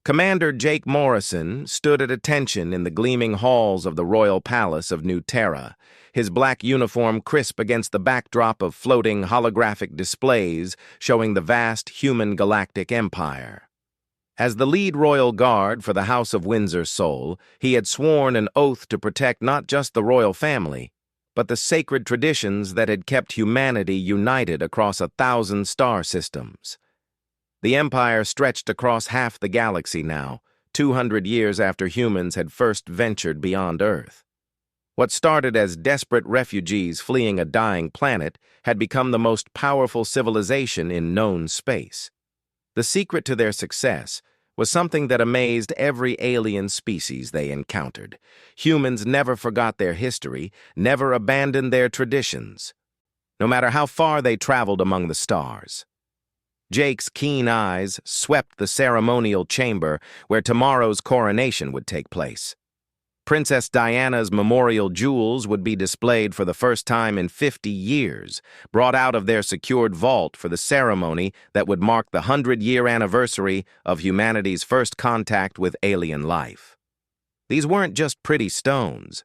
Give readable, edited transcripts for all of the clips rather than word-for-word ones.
Commander Jake Morrison stood at attention in the gleaming halls of the royal palace of New Terra, his black uniform crisp against the backdrop of floating holographic displays showing the vast human galactic empire. As the lead royal guard for the House of Windsor's soul, he had sworn an oath to protect not just the royal family, but the sacred traditions that had kept humanity united across 1,000 star systems. The empire stretched across half the galaxy now, 200 years after humans had first ventured beyond Earth. What started as desperate refugees fleeing a dying planet had become the most powerful civilization in known space. The secret to their success was something that amazed every alien species they encountered. Humans never forgot their history, never abandoned their traditions, no matter how far they traveled among the stars. Jake's keen eyes swept the ceremonial chamber where tomorrow's coronation would take place. Princess Diana's memorial jewels would be displayed for the first time in 50 years, brought out of their secured vault for the ceremony that would mark the 100-year anniversary of humanity's first contact with alien life. These weren't just pretty stones.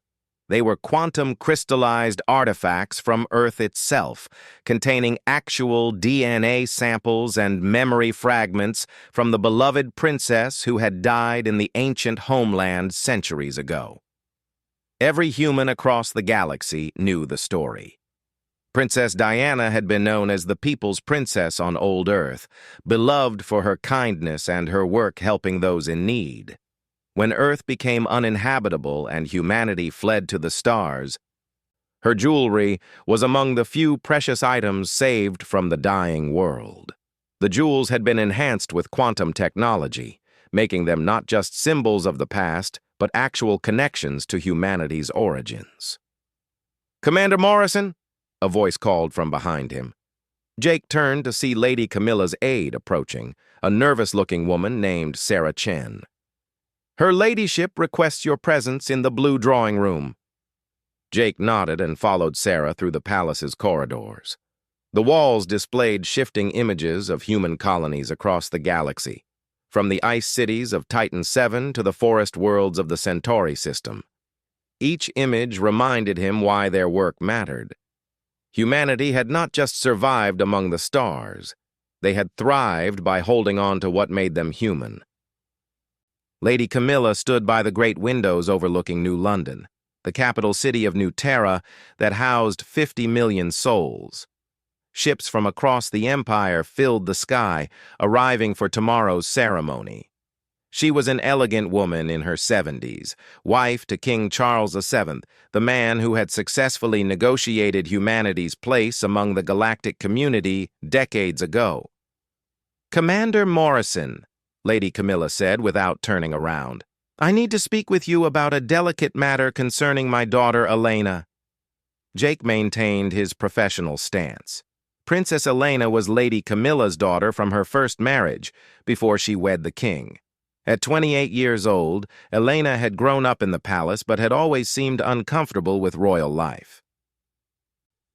They were quantum crystallized artifacts from Earth itself, containing actual DNA samples and memory fragments from the beloved princess who had died in the ancient homeland centuries ago. Every human across the galaxy knew the story. Princess Diana had been known as the People's Princess on old Earth, beloved for her kindness and her work helping those in need. When Earth became uninhabitable and humanity fled to the stars, her jewelry was among the few precious items saved from the dying world. The jewels had been enhanced with quantum technology, making them not just symbols of the past, but actual connections to humanity's origins. "Commander Morrison?" a voice called from behind him. Jake turned to see Lady Camilla's aide approaching, a nervous-looking woman named Sarah Chen. "Her ladyship requests your presence in the blue drawing room." Jake nodded and followed Sarah through the palace's corridors. The walls displayed shifting images of human colonies across the galaxy, from the ice cities of Titan 7 to the forest worlds of the Centauri system. Each image reminded him why their work mattered. Humanity had not just survived among the stars, they had thrived by holding on to what made them human. Lady Camilla stood by the great windows overlooking New London, the capital city of New Terra that housed 50 million souls. Ships from across the empire filled the sky, arriving for tomorrow's ceremony. She was an elegant woman in her 70s, wife to King Charles VII, the man who had successfully negotiated humanity's place among the galactic community decades ago. "Commander Morrison," Lady Camilla said without turning around, "I need to speak with you about a delicate matter concerning my daughter Elena." Jake maintained his professional stance. Princess Elena was Lady Camilla's daughter from her first marriage, before she wed the king. At 28 years old, Elena had grown up in the palace but had always seemed uncomfortable with royal life.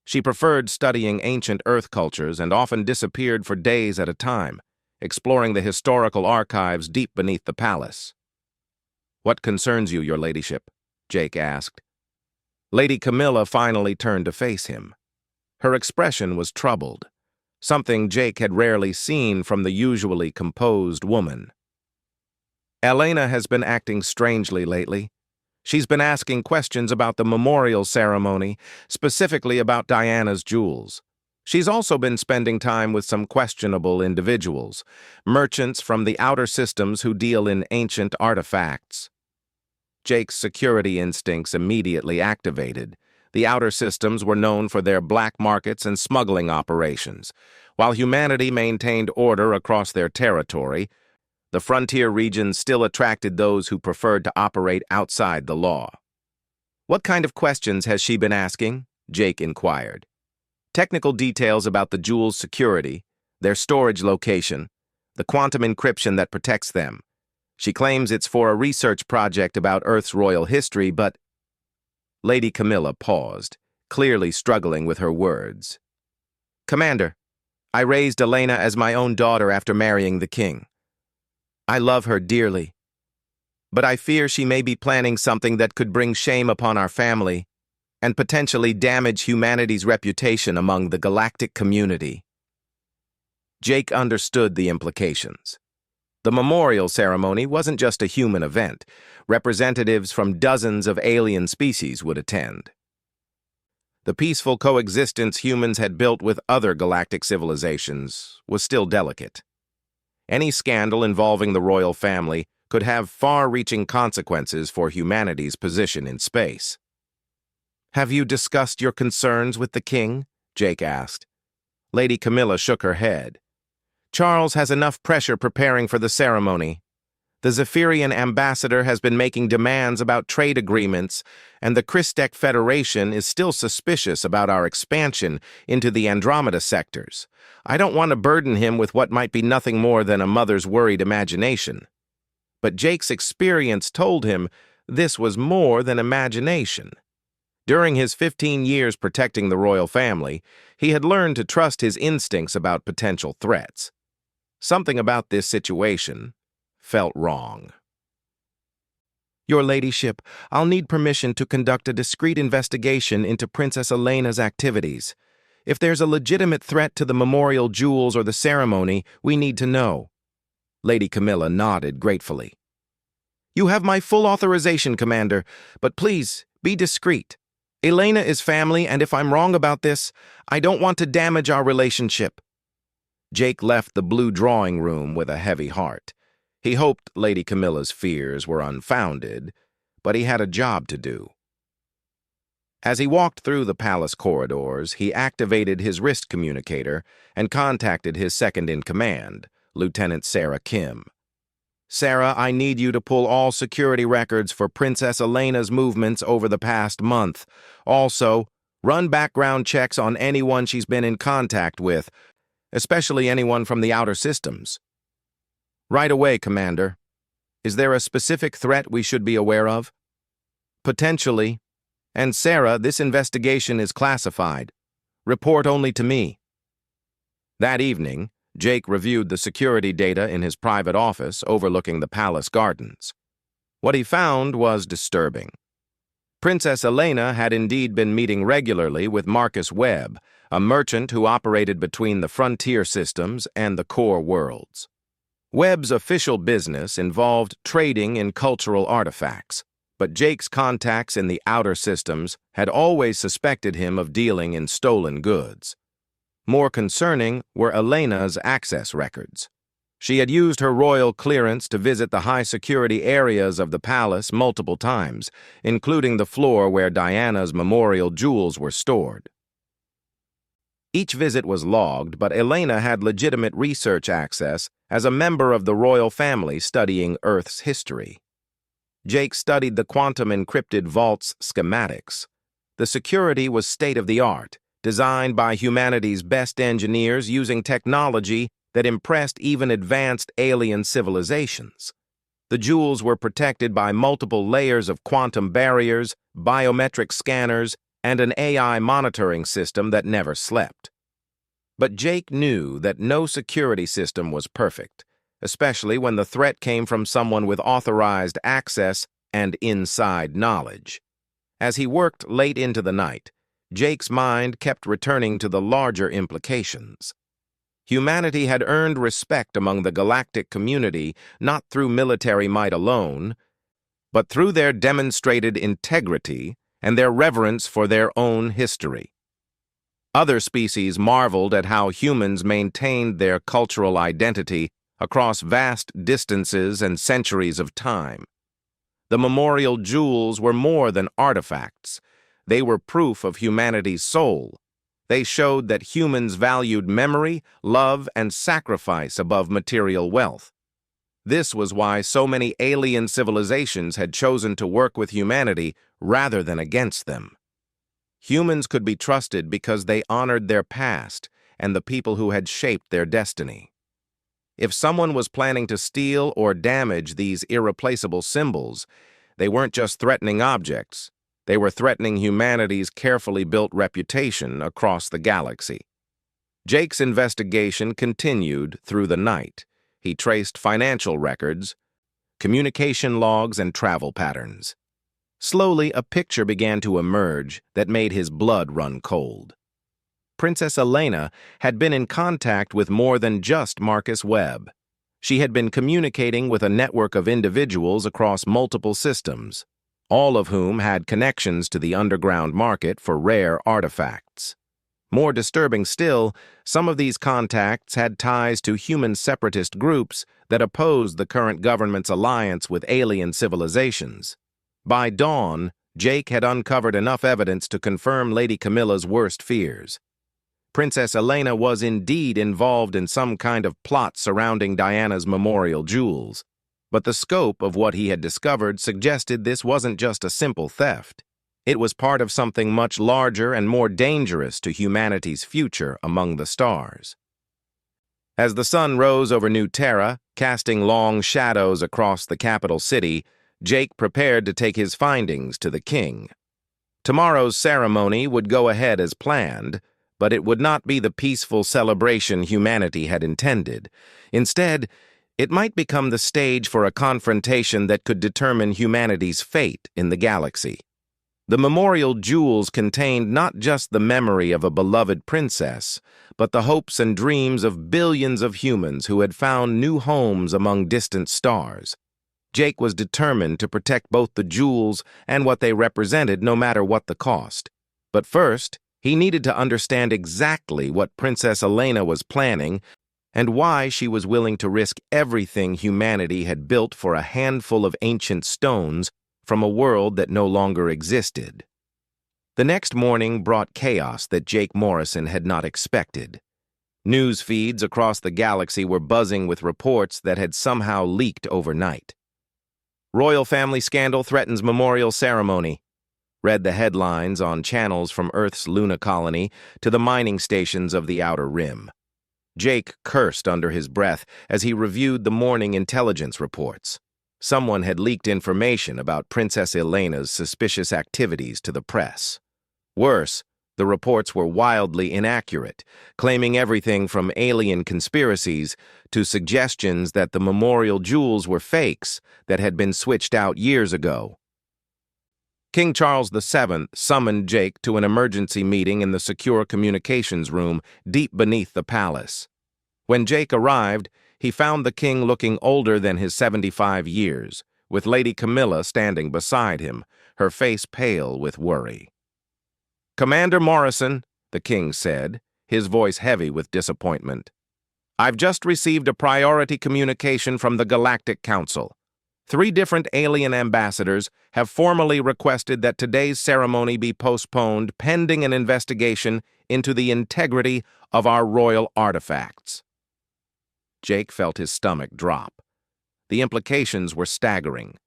She preferred studying ancient Earth cultures and often disappeared for days at a time, exploring the historical archives deep beneath the palace. "What concerns you, your ladyship?" Jake asked. Lady Camilla finally turned to face him. Her expression was troubled, something Jake had rarely seen from the usually composed woman. "Elena has been acting strangely lately. She's been asking questions about the memorial ceremony, specifically about Diana's jewels. She's also been spending time with some questionable individuals, merchants from the outer systems who deal in ancient artifacts." Jake's security instincts immediately activated. The outer systems were known for their black markets and smuggling operations. While humanity maintained order across their territory, the frontier regions still attracted those who preferred to operate outside the law. "What kind of questions has she been asking?" Jake inquired. "Technical details about the jewels' security, their storage location, the quantum encryption that protects them. She claims it's for a research project about Earth's royal history, but—" Lady Camilla paused, clearly struggling with her words. "Commander, I raised Elena as my own daughter after marrying the king. I love her dearly, but I fear she may be planning something that could bring shame upon our family and potentially damage humanity's reputation among the galactic community. Jake understood the implications. The memorial ceremony wasn't just a human event. Representatives from dozens of alien species would attend. The peaceful coexistence humans had built with other galactic civilizations was still delicate. Any scandal involving the royal family could have far-reaching consequences for humanity's position in space. "Have you discussed your concerns with the king?" Jake asked. Lady Camilla shook her head. "Charles has enough pressure preparing for the ceremony. The Zephyrian ambassador has been making demands about trade agreements, and the Christek Federation is still suspicious about our expansion into the Andromeda sectors. I don't want to burden him with what might be nothing more than a mother's worried imagination." But Jake's experience told him this was more than imagination. During his 15 years protecting the royal family, he had learned to trust his instincts about potential threats. Something about this situation felt wrong. "Your ladyship, I'll need permission to conduct a discreet investigation into Princess Elena's activities. If there's a legitimate threat to the memorial jewels or the ceremony, we need to know." Lady Camilla nodded gratefully. "You have my full authorization, Commander, but please, be discreet. Elena is family, and if I'm wrong about this, I don't want to damage our relationship." Jake left the blue drawing room with a heavy heart. He hoped Lady Camilla's fears were unfounded, but he had a job to do. As he walked through the palace corridors, he activated his wrist communicator and contacted his second-in-command, Lieutenant Sarah Kim. "Sarah, I need you to pull all security records for Princess Elena's movements over the past month. Also, run background checks on anyone she's been in contact with, especially anyone from the outer systems." "Right away, Commander. Is there a specific threat we should be aware of?" "Potentially. And Sarah, this investigation is classified. Report only to me." That evening, Jake reviewed the security data in his private office overlooking the palace gardens. What he found was disturbing. Princess Elena had indeed been meeting regularly with Marcus Webb, a merchant who operated between the frontier systems and the core worlds. Webb's official business involved trading in cultural artifacts, but Jake's contacts in the outer systems had always suspected him of dealing in stolen goods. More concerning were Elena's access records. She had used her royal clearance to visit the high-security areas of the palace multiple times, including the floor where Diana's memorial jewels were stored. Each visit was logged, but Elena had legitimate research access as a member of the royal family studying Earth's history. Jake studied the quantum-encrypted vault's schematics. The security was state-of-the-art, designed by humanity's best engineers using technology that impressed even advanced alien civilizations. The jewels were protected by multiple layers of quantum barriers, biometric scanners, and an AI monitoring system that never slept. But Jake knew that no security system was perfect, especially when the threat came from someone with authorized access and inside knowledge. As he worked late into the night, Jake's mind kept returning to the larger implications. Humanity had earned respect among the galactic community not through military might alone, but through their demonstrated integrity and their reverence for their own history. Other species marveled at how humans maintained their cultural identity across vast distances and centuries of time. The memorial jewels were more than artifacts. They were proof of humanity's soul. They showed that humans valued memory, love, and sacrifice above material wealth. This was why so many alien civilizations had chosen to work with humanity rather than against them. Humans could be trusted because they honored their past and the people who had shaped their destiny. If someone was planning to steal or damage these irreplaceable symbols, they weren't just threatening objects. They were threatening humanity's carefully built reputation across the galaxy. Jake's investigation continued through the night. he traced financial records, communication logs, and travel patterns. Slowly, a picture began to emerge that made his blood run cold. Princess Elena had been in contact with more than just Marcus Webb. She had been communicating with a network of individuals across multiple systems, all of whom had connections to the underground market for rare artifacts. More disturbing still, some of these contacts had ties to human separatist groups that opposed the current government's alliance with alien civilizations. By dawn, Jake had uncovered enough evidence to confirm Lady Camilla's worst fears. Princess Elena was indeed involved in some kind of plot surrounding Diana's memorial jewels, but the scope of what he had discovered suggested this wasn't just a simple theft. It was part of something much larger and more dangerous to humanity's future among the stars. As the sun rose over New Terra, casting long shadows across the capital city, Jake prepared to take his findings to the king. Tomorrow's ceremony would go ahead as planned, but it would not be the peaceful celebration humanity had intended. Instead, it might become the stage for a confrontation that could determine humanity's fate in the galaxy. The memorial jewels contained not just the memory of a beloved princess, but the hopes and dreams of billions of humans who had found new homes among distant stars. Jake was determined to protect both the jewels and what they represented, no matter what the cost. But first, he needed to understand exactly what Princess Elena was planning and why she was willing to risk everything humanity had built for a handful of ancient stones from a world that no longer existed. The next morning brought chaos that Jake Morrison had not expected. News feeds across the galaxy were buzzing with reports that had somehow leaked overnight. Royal family scandal threatens memorial ceremony, read the headlines on channels from Earth's Luna colony to the mining stations of the Outer Rim. Jake cursed under his breath as he reviewed the morning intelligence reports. Someone had leaked information about Princess Elena's suspicious activities to the press. Worse, the reports were wildly inaccurate, claiming everything from alien conspiracies to suggestions that the memorial jewels were fakes that had been switched out years ago. King Charles VII summoned Jake to an emergency meeting in the secure communications room deep beneath the palace. When Jake arrived, he found the king looking older than his 75 years, with Lady Camilla standing beside him, her face pale with worry. "Commander Morrison," the king said, his voice heavy with disappointment, "I've just received a priority communication from the Galactic Council. 3 different alien ambassadors have formally requested that today's ceremony be postponed pending an investigation into the integrity of our royal artifacts." Jake felt his stomach drop. The implications were staggering.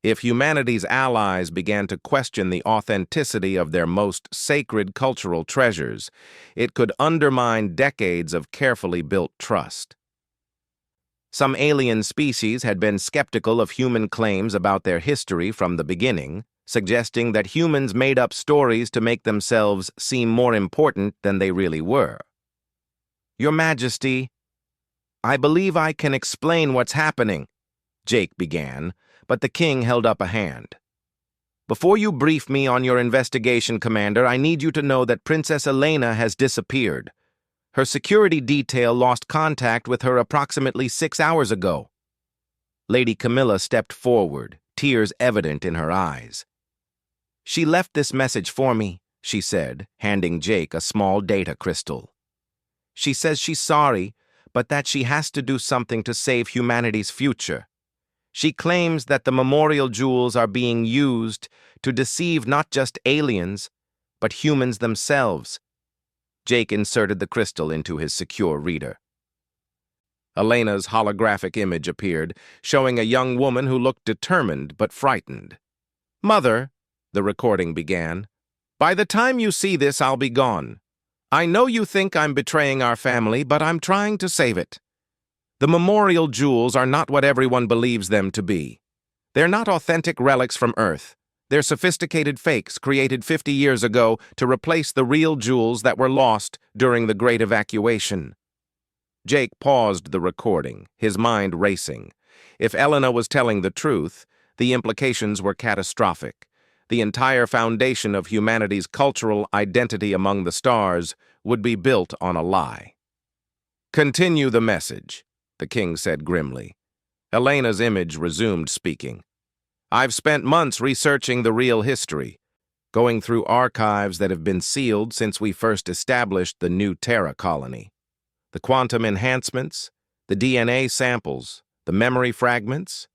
If humanity's allies began to question the authenticity of their most sacred cultural treasures, it could undermine decades of carefully built trust. Some alien species had been skeptical of human claims about their history from the beginning, suggesting that humans made up stories to make themselves seem more important than they really were. "Your Majesty, I believe I can explain what's happening," Jake began, but the king held up a hand. "Before you brief me on your investigation, Commander, I need you to know that Princess Elena has disappeared. Her security detail lost contact with her approximately 6 hours ago." Lady Camilla stepped forward, tears evident in her eyes. "She left this message for me," she said, handing Jake a small data crystal. "She says she's sorry, but that she has to do something to save humanity's future. She claims that the memorial jewels are being used to deceive not just aliens, but humans themselves." Jake inserted the crystal into his secure reader. Elena's holographic image appeared, showing a young woman who looked determined but frightened. "Mother," the recording began, "by the time you see this, I'll be gone. I know you think I'm betraying our family, but I'm trying to save it. The memorial jewels are not what everyone believes them to be. They're not authentic relics from Earth. They're sophisticated fakes created 50 years ago to replace the real jewels that were lost during the Great Evacuation." Jake paused the recording, his mind racing. If Elena was telling the truth, the implications were catastrophic. The entire foundation of humanity's cultural identity among the stars would be built on a lie. "Continue the message," the king said grimly. Elena's image resumed speaking. "I've spent months researching the real history, going through archives that have been sealed since we first established the New Terra colony. The quantum enhancements, the DNA samples, the memory fragments,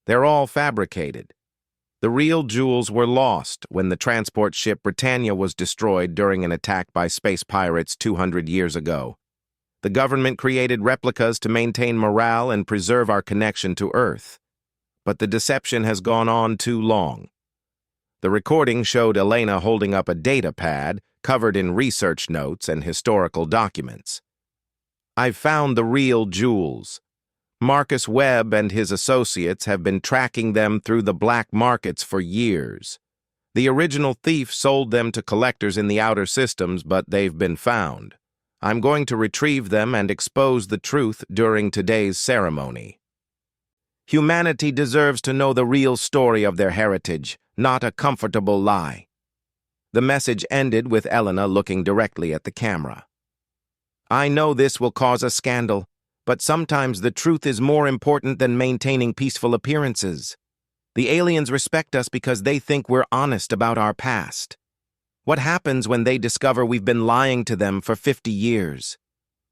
they're all fabricated. The real jewels were lost when the transport ship Britannia was destroyed during an attack by space pirates 200 years ago. The government created replicas to maintain morale and preserve our connection to Earth. But the deception has gone on too long." The recording showed Elena holding up a data pad covered in research notes and historical documents. "I've found the real jewels. Marcus Webb and his associates have been tracking them through the black markets for years. The original thief sold them to collectors in the outer systems, but they've been found. I'm going to retrieve them and expose the truth during today's ceremony. Humanity deserves to know the real story of their heritage, not a comfortable lie." The message ended with Elena looking directly at the camera. "I know this will cause a scandal, but sometimes the truth is more important than maintaining peaceful appearances. The aliens respect us because they think we're honest about our past. What happens when they discover we've been lying to them for 50 years?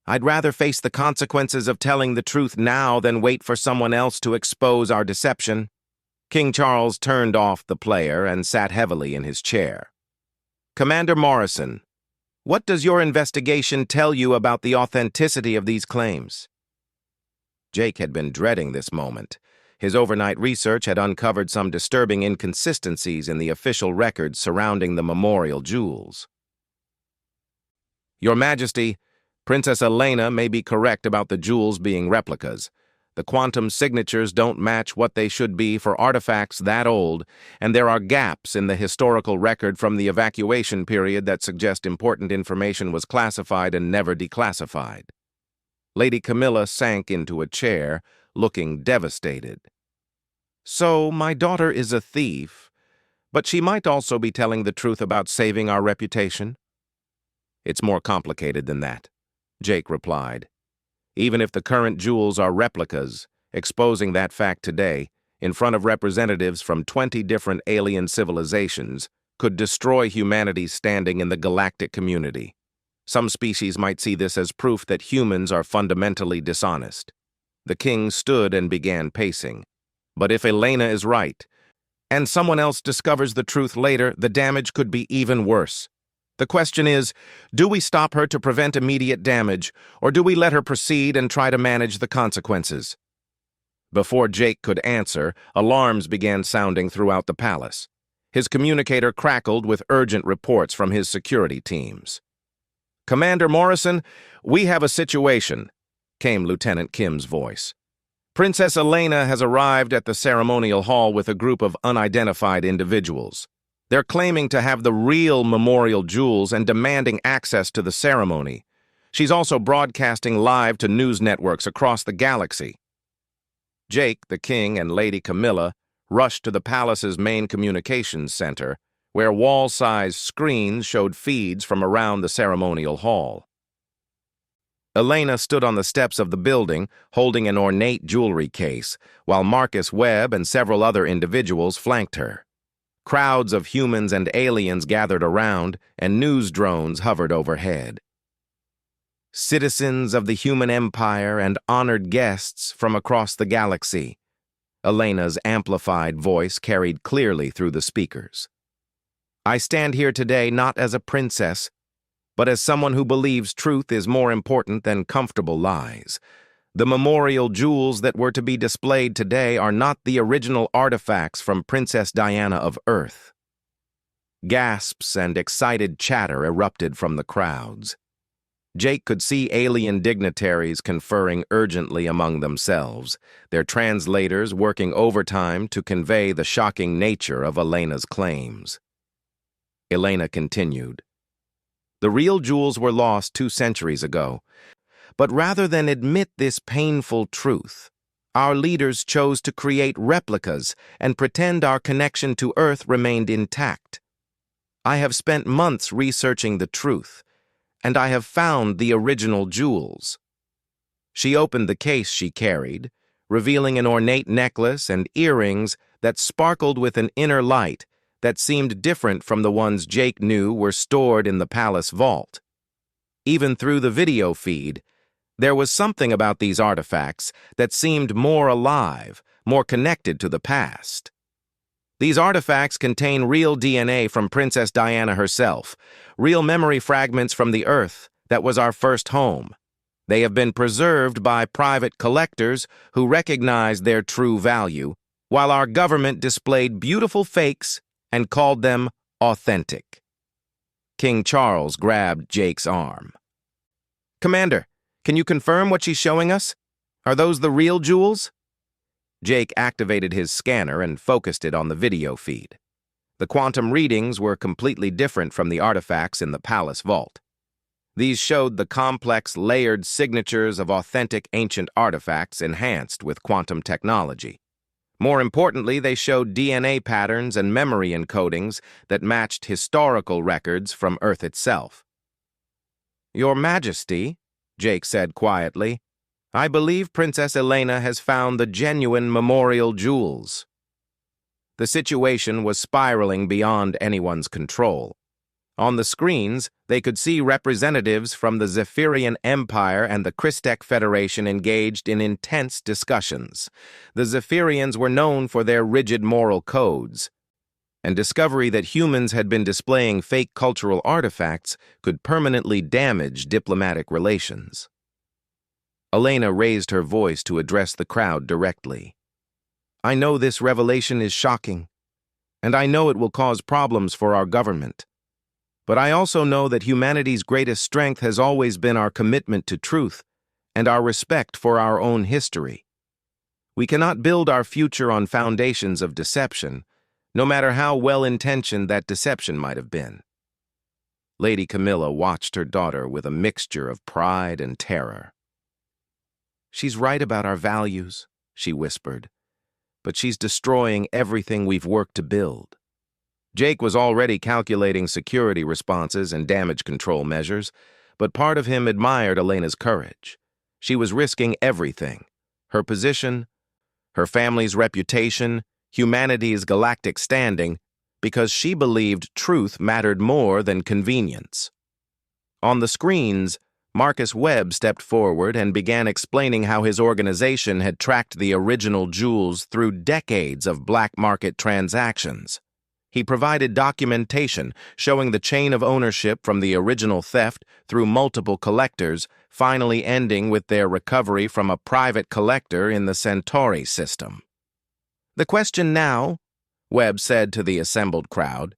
I'd rather face the consequences of telling the truth now than wait for someone else to expose our deception." King Charles turned off the player and sat heavily in his chair. "Commander Morrison, what does your investigation tell you about the authenticity of these claims?" Jake had been dreading this moment. His overnight research had uncovered some disturbing inconsistencies in the official records surrounding the memorial jewels. "Your Majesty, Princess Elena may be correct about the jewels being replicas. The quantum signatures don't match what they should be for artifacts that old, and there are gaps in the historical record from the evacuation period that suggest important information was classified and never declassified." Lady Camilla sank into a chair, looking devastated. "So, my daughter is a thief, but she might also be telling the truth about saving our reputation?" "It's more complicated than that," Jake replied. "Even if the current jewels are replicas, exposing that fact today, in front of representatives from 20 different alien civilizations, could destroy humanity's standing in the galactic community. Some species might see this as proof that humans are fundamentally dishonest." The king stood and began pacing. "But if Elena is right, and someone else discovers the truth later, the damage could be even worse. The question is, do we stop her to prevent immediate damage, or do we let her proceed and try to manage the consequences?" Before Jake could answer, alarms began sounding throughout the palace. His communicator crackled with urgent reports from his security teams. "Commander Morrison, we have a situation," came Lieutenant Kim's voice. "Princess Elena has arrived at the ceremonial hall with a group of unidentified individuals. They're claiming to have the real memorial jewels and demanding access to the ceremony. She's also broadcasting live to news networks across the galaxy." Jake, the king, and Lady Camilla rushed to the palace's main communications center, where wall-sized screens showed feeds from around the ceremonial hall. Elena stood on the steps of the building, holding an ornate jewelry case, while Marcus Webb and several other individuals flanked her. Crowds of humans and aliens gathered around, and news drones hovered overhead. "Citizens of the human empire and honored guests from across the galaxy," Elena's amplified voice carried clearly through the speakers. "I stand here today not as a princess, but as someone who believes truth is more important than comfortable lies. The memorial jewels that were to be displayed today are not the original artifacts from Princess Diana of Earth." Gasps and excited chatter erupted from the crowds. Jake could see alien dignitaries conferring urgently among themselves, their translators working overtime to convey the shocking nature of Elena's claims. Elena continued. "The real jewels were lost 2 centuries ago, But rather than admit this painful truth, our leaders chose to create replicas and pretend our connection to Earth remained intact. I have spent months researching the truth, and I have found the original jewels. She opened the case she carried, revealing an ornate necklace and earrings that sparkled with an inner light that seemed different from the ones Jake knew were stored in the palace vault. Even through the video feed, there was something about these artifacts that seemed more alive, more connected to the past. These artifacts contain real DNA from Princess Diana herself, real memory fragments from the Earth that was our first home. They have been preserved by private collectors who recognized their true value, while our government displayed beautiful fakes and called them authentic. King Charles grabbed Jake's arm. "Commander, can you confirm what she's showing us? Are those the real jewels?" Jake activated his scanner and focused it on the video feed. The quantum readings were completely different from the artifacts in the palace vault. These showed the complex, layered signatures of authentic ancient artifacts enhanced with quantum technology. More importantly, they showed DNA patterns and memory encodings that matched historical records from Earth itself. "Your Majesty," Jake said quietly, "I believe Princess Elena has found the genuine memorial jewels." The situation was spiraling beyond anyone's control. On the screens, they could see representatives from the Zephyrian Empire and the Christek Federation engaged in intense discussions. The Zephyrians were known for their rigid moral codes, and discovery that humans had been displaying fake cultural artifacts could permanently damage diplomatic relations. Elena raised her voice to address the crowd directly. "I know this revelation is shocking, and I know it will cause problems for our government. But I also know that humanity's greatest strength has always been our commitment to truth and our respect for our own history. We cannot build our future on foundations of deception, no matter how well-intentioned that deception might have been." Lady Camilla watched her daughter with a mixture of pride and terror. "She's right about our values," she whispered, "but she's destroying everything we've worked to build." Jake was already calculating security responses and damage control measures, but part of him admired Elena's courage. She was risking everything: her position, her family's reputation, humanity's galactic standing, because she believed truth mattered more than convenience. On the screens, Marcus Webb stepped forward and began explaining how his organization had tracked the original jewels through decades of black market transactions. He provided documentation showing the chain of ownership from the original theft through multiple collectors, finally ending with their recovery from a private collector in the Centauri system. "The question now," Webb said to the assembled crowd,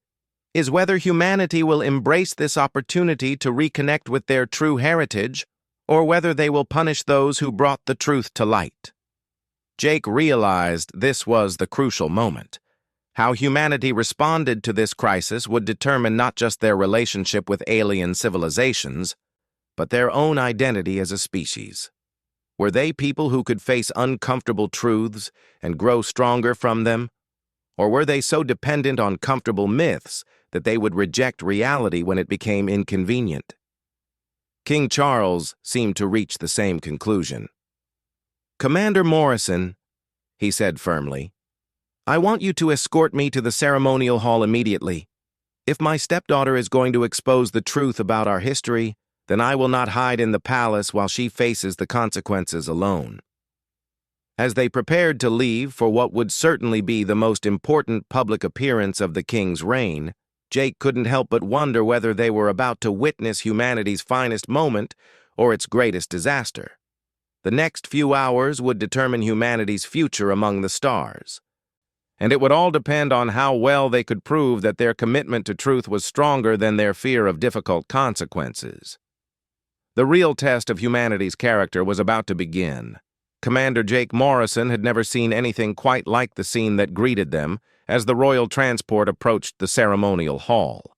"is whether humanity will embrace this opportunity to reconnect with their true heritage, or whether they will punish those who brought the truth to light." Jake realized this was the crucial moment. How humanity responded to this crisis would determine not just their relationship with alien civilizations, but their own identity as a species. Were they people who could face uncomfortable truths and grow stronger from them? Or were they so dependent on comfortable myths that they would reject reality when it became inconvenient? King Charles seemed to reach the same conclusion. "Commander Morrison," he said firmly, "I want you to escort me to the ceremonial hall immediately. If my stepdaughter is going to expose the truth about our history, then I will not hide in the palace while she faces the consequences alone." As they prepared to leave for what would certainly be the most important public appearance of the king's reign, Jake couldn't help but wonder whether they were about to witness humanity's finest moment or its greatest disaster. The next few hours would determine humanity's future among the stars. And it would all depend on how well they could prove that their commitment to truth was stronger than their fear of difficult consequences. The real test of humanity's character was about to begin. Commander Jake Morrison had never seen anything quite like the scene that greeted them as the royal transport approached the ceremonial hall.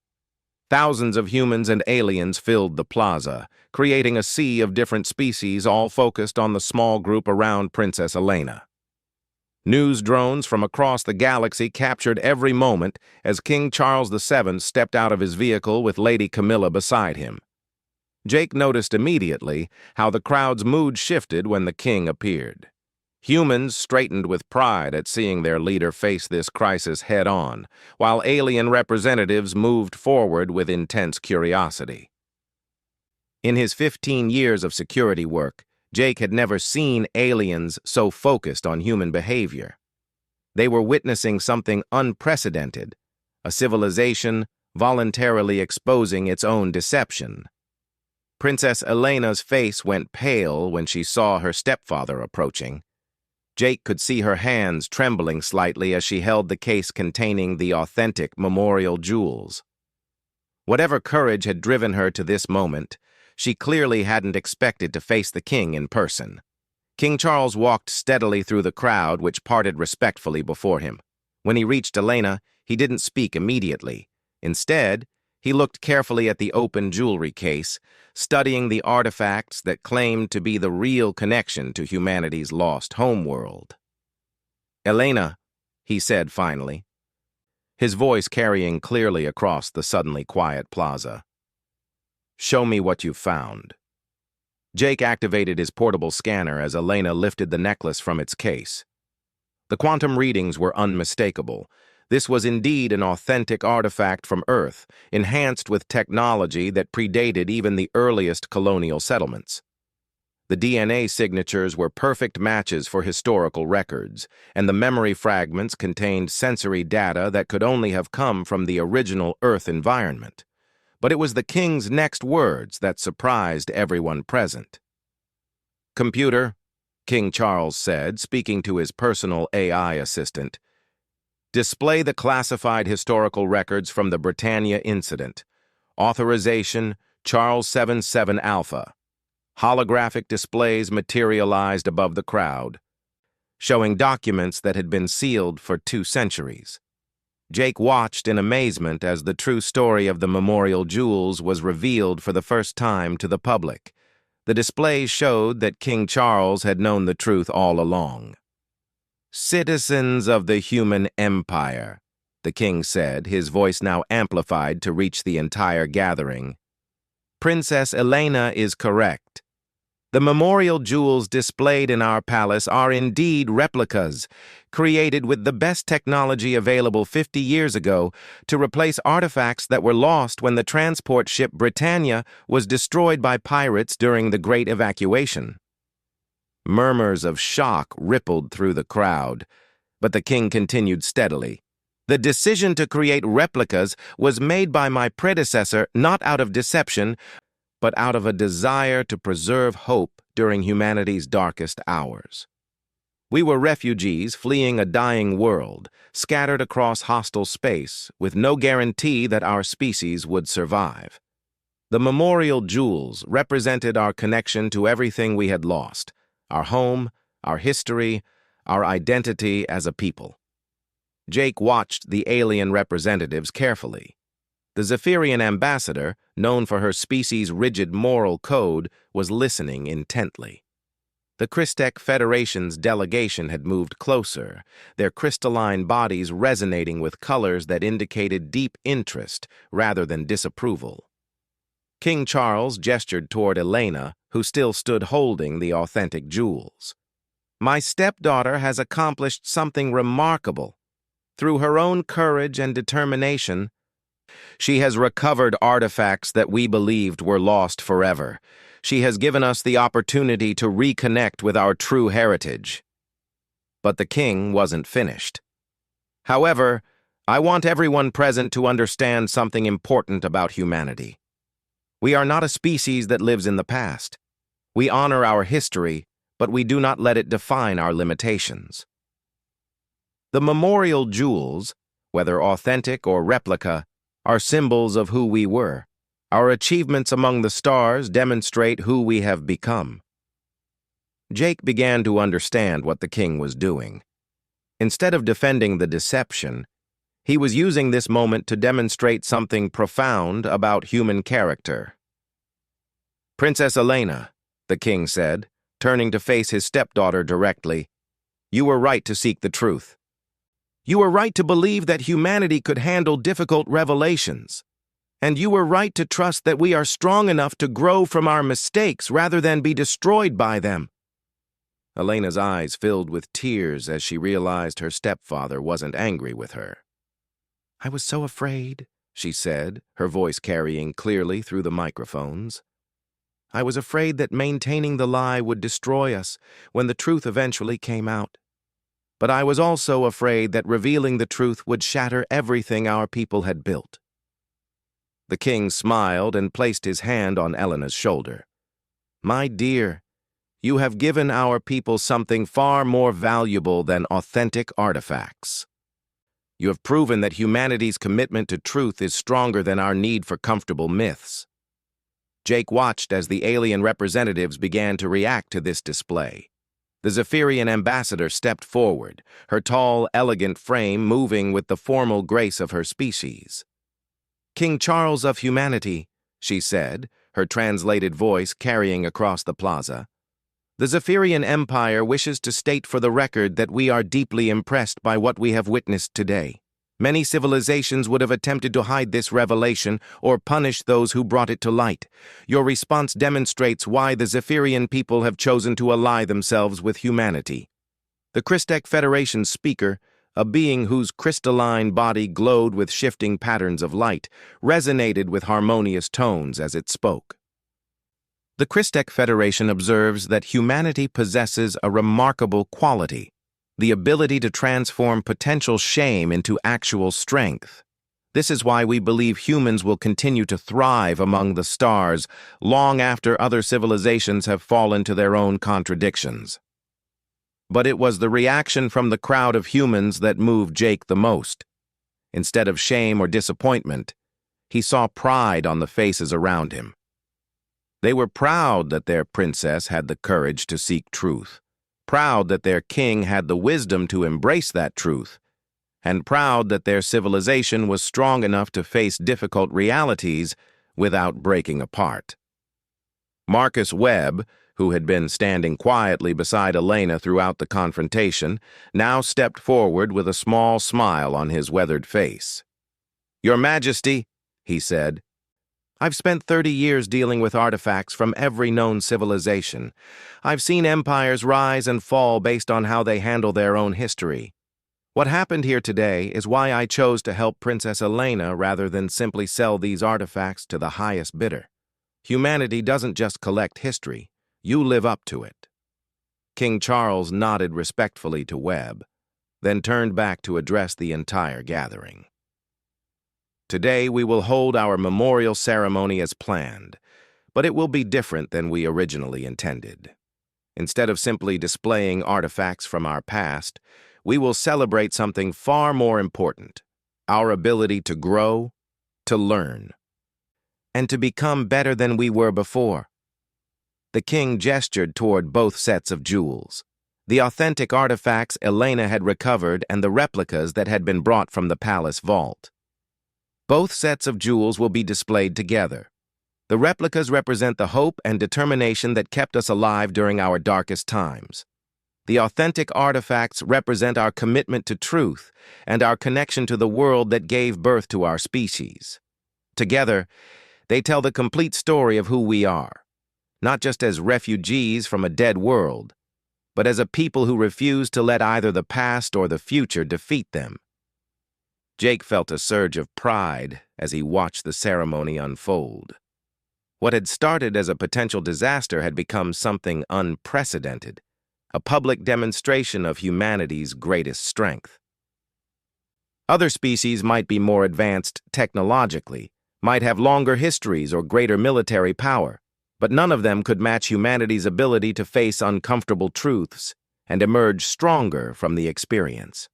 Thousands of humans and aliens filled the plaza, creating a sea of different species all focused on the small group around Princess Elena. News drones from across the galaxy captured every moment as King Charles VII stepped out of his vehicle with Lady Camilla beside him. Jake noticed immediately how the crowd's mood shifted when the king appeared. Humans straightened with pride at seeing their leader face this crisis head-on, while alien representatives moved forward with intense curiosity. In his 15 years of security work, Jake had never seen aliens so focused on human behavior. They were witnessing something unprecedented, a civilization voluntarily exposing its own deception. Princess Elena's face went pale when she saw her stepfather approaching. Jake could see her hands trembling slightly as she held the case containing the authentic memorial jewels. Whatever courage had driven her to this moment, she clearly hadn't expected to face the king in person. King Charles walked steadily through the crowd, which parted respectfully before him. When he reached Elena, he didn't speak immediately. Instead, he looked carefully at the open jewelry case, studying the artifacts that claimed to be the real connection to humanity's lost homeworld. "Elena," he said finally, his voice carrying clearly across the suddenly quiet plaza. "Show me what you've found." Jake activated his portable scanner as Elena lifted the necklace from its case. The quantum readings were unmistakable. This was indeed an authentic artifact from Earth, enhanced with technology that predated even the earliest colonial settlements. The DNA signatures were perfect matches for historical records, and the memory fragments contained sensory data that could only have come from the original Earth environment. But it was the king's next words that surprised everyone present. "Computer," King Charles said, speaking to his personal AI assistant, "display the classified historical records from the Britannia incident. Authorization, Charles 77 Alpha. Holographic displays materialized above the crowd, showing documents that had been sealed for 2 centuries. Jake watched in amazement as the true story of the memorial jewels was revealed for the first time to the public. The displays showed that King Charles had known the truth all along. "Citizens of the human empire," the king said, his voice now amplified to reach the entire gathering. "Princess Elena is correct. The memorial jewels displayed in our palace are indeed replicas, created with the best technology available 50 years ago to replace artifacts that were lost when the transport ship Britannia was destroyed by pirates during the Great Evacuation." Murmurs of shock rippled through the crowd, but the king continued steadily. "The decision to create replicas was made by my predecessor not out of deception, but out of a desire to preserve hope during humanity's darkest hours. We were refugees fleeing a dying world, scattered across hostile space, with no guarantee that our species would survive. The memorial jewels represented our connection to everything we had lost: our home, our history, our identity as a people." Jake watched the alien representatives carefully. The Zephyrian ambassador, known for her species' rigid moral code, was listening intently. The Crystech Federation's delegation had moved closer, their crystalline bodies resonating with colors that indicated deep interest rather than disapproval. King Charles gestured toward Elena, who still stood holding the authentic jewels. "My stepdaughter has accomplished something remarkable. Through her own courage and determination, she has recovered artifacts that we believed were lost forever. She has given us the opportunity to reconnect with our true heritage." But the king wasn't finished. "However, I want everyone present to understand something important about humanity. We are not a species that lives in the past. We honor our history, but we do not let it define our limitations. The memorial jewels, whether authentic or replica, are symbols of who we were. Our achievements among the stars demonstrate who we have become." Jake began to understand what the king was doing. Instead of defending the deception, He was using this moment to demonstrate something profound about human character. "Princess Elena," the king said, turning to face his stepdaughter directly, "you were right to seek the truth. You were right to believe that humanity could handle difficult revelations. And you were right to trust that we are strong enough to grow from our mistakes rather than be destroyed by them." Elena's eyes filled with tears as she realized her stepfather wasn't angry with her. "I was so afraid," she said, her voice carrying clearly through the microphones. "I was afraid that maintaining the lie would destroy us when the truth eventually came out. But I was also afraid that revealing the truth would shatter everything our people had built." The king smiled and placed his hand on Elena's shoulder. "My dear, you have given our people something far more valuable than authentic artifacts. You have proven that humanity's commitment to truth is stronger than our need for comfortable myths." Jake watched as the alien representatives began to react to this display. The Zephyrian ambassador stepped forward, her tall, elegant frame moving with the formal grace of her species. "King Charles of humanity," she said, her translated voice carrying across the plaza, "the Zephyrian Empire wishes to state for the record that we are deeply impressed by what we have witnessed today. Many civilizations would have attempted to hide this revelation or punish those who brought it to light. Your response demonstrates why the Zephyrian people have chosen to ally themselves with humanity." The Christek Federation's speaker, a being whose crystalline body glowed with shifting patterns of light, resonated with harmonious tones as it spoke. "The Christek Federation observes that humanity possesses a remarkable quality, the ability to transform potential shame into actual strength. This is why we believe humans will continue to thrive among the stars long after other civilizations have fallen to their own contradictions." But it was the reaction from the crowd of humans that moved Jake the most. Instead of shame or disappointment, he saw pride on the faces around him. They were proud that their princess had the courage to seek truth, proud that their king had the wisdom to embrace that truth, and proud that their civilization was strong enough to face difficult realities without breaking apart. Marcus Webb, who had been standing quietly beside Elena throughout the confrontation, now stepped forward with a small smile on his weathered face. "Your Majesty," he said, "I've spent 30 years dealing with artifacts from every known civilization. I've seen empires rise and fall based on how they handle their own history. What happened here today is why I chose to help Princess Elena rather than simply sell these artifacts to the highest bidder. Humanity doesn't just collect history. You live up to it." King Charles nodded respectfully to Webb, then turned back to address the entire gathering. "Today we will hold our memorial ceremony as planned, but it will be different than we originally intended. Instead of simply displaying artifacts from our past, we will celebrate something far more important: our ability to grow, to learn, and to become better than we were before." The king gestured toward both sets of jewels, the authentic artifacts Elena had recovered and the replicas that had been brought from the palace vault. Both sets of jewels will be displayed together. The replicas represent the hope and determination that kept us alive during our darkest times. The authentic artifacts represent our commitment to truth and our connection to the world that gave birth to our species. Together, they tell the complete story of who we are, not just as refugees from a dead world, but as a people who refuse to let either the past or the future defeat them. Jake felt a surge of pride as he watched the ceremony unfold. What had started as a potential disaster had become something unprecedented, a public demonstration of humanity's greatest strength. Other species might be more advanced technologically, might have longer histories or greater military power, but none of them could match humanity's ability to face uncomfortable truths and emerge stronger from the experience.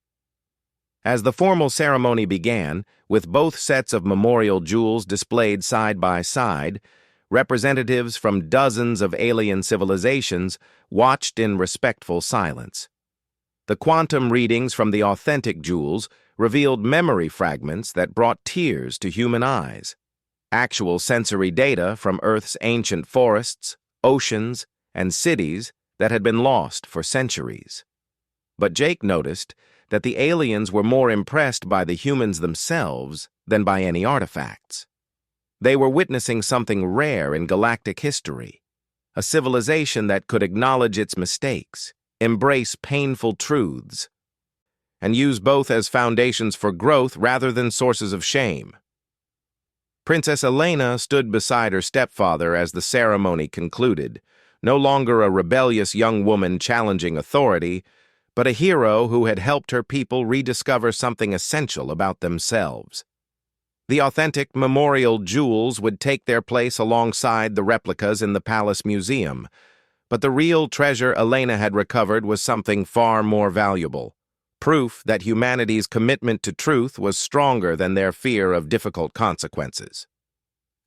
As the formal ceremony began, with both sets of memorial jewels displayed side by side, representatives from dozens of alien civilizations watched in respectful silence. The quantum readings from the authentic jewels revealed memory fragments that brought tears to human eyes, actual sensory data from Earth's ancient forests, oceans, and cities that had been lost for centuries. But Jake noticed that the aliens were more impressed by the humans themselves than by any artifacts. They were witnessing something rare in galactic history, a civilization that could acknowledge its mistakes, embrace painful truths, and use both as foundations for growth rather than sources of shame. Princess Elena stood beside her stepfather as the ceremony concluded, no longer a rebellious young woman challenging authority, but a hero who had helped her people rediscover something essential about themselves. The authentic memorial jewels would take their place alongside the replicas in the Palace Museum, but the real treasure Elena had recovered was something far more valuable, proof that humanity's commitment to truth was stronger than their fear of difficult consequences.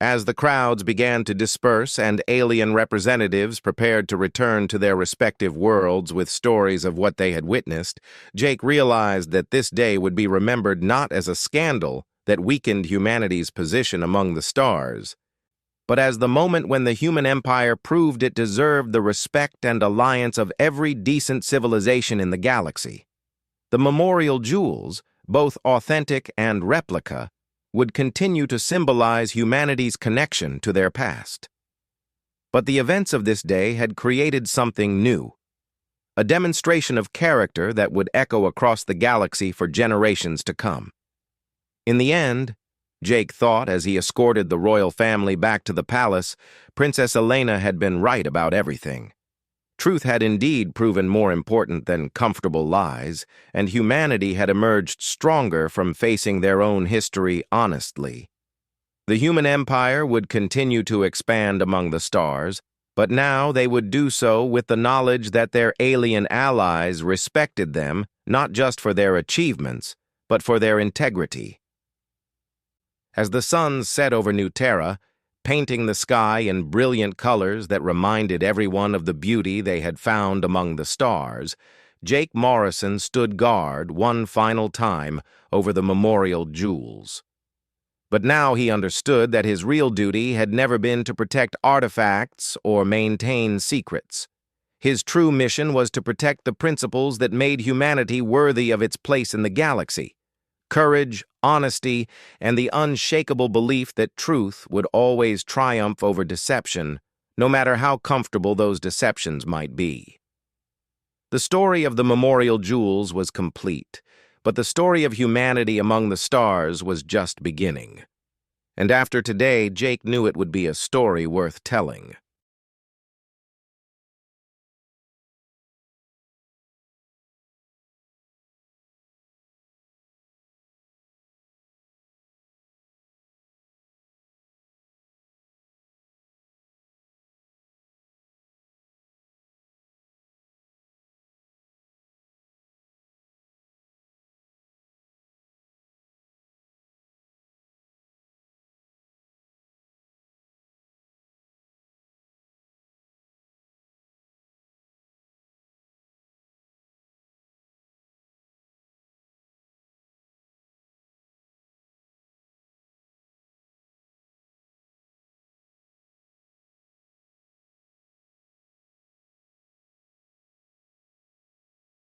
As the crowds began to disperse and alien representatives prepared to return to their respective worlds with stories of what they had witnessed, Jake realized that this day would be remembered not as a scandal that weakened humanity's position among the stars, but as the moment when the human empire proved it deserved the respect and alliance of every decent civilization in the galaxy. The memorial jewels, both authentic and replica, would continue to symbolize humanity's connection to their past. But the events of this day had created something new, a demonstration of character that would echo across the galaxy for generations to come. In the end, Jake thought as he escorted the royal family back to the palace, Princess Elena had been right about everything. Truth had indeed proven more important than comfortable lies, and humanity had emerged stronger from facing their own history honestly. The human empire would continue to expand among the stars, but now they would do so with the knowledge that their alien allies respected them not just for their achievements, but for their integrity. As the sun set over New Terra, painting the sky in brilliant colors that reminded everyone of the beauty they had found among the stars, Jake Morrison stood guard one final time over the memorial jewels. But now he understood that his real duty had never been to protect artifacts or maintain secrets. His true mission was to protect the principles that made humanity worthy of its place in the galaxy: courage, honesty, and the unshakable belief that truth would always triumph over deception, no matter how comfortable those deceptions might be. The story of the memorial jewels was complete, but the story of humanity among the stars was just beginning. And after today, Jake knew it would be a story worth telling.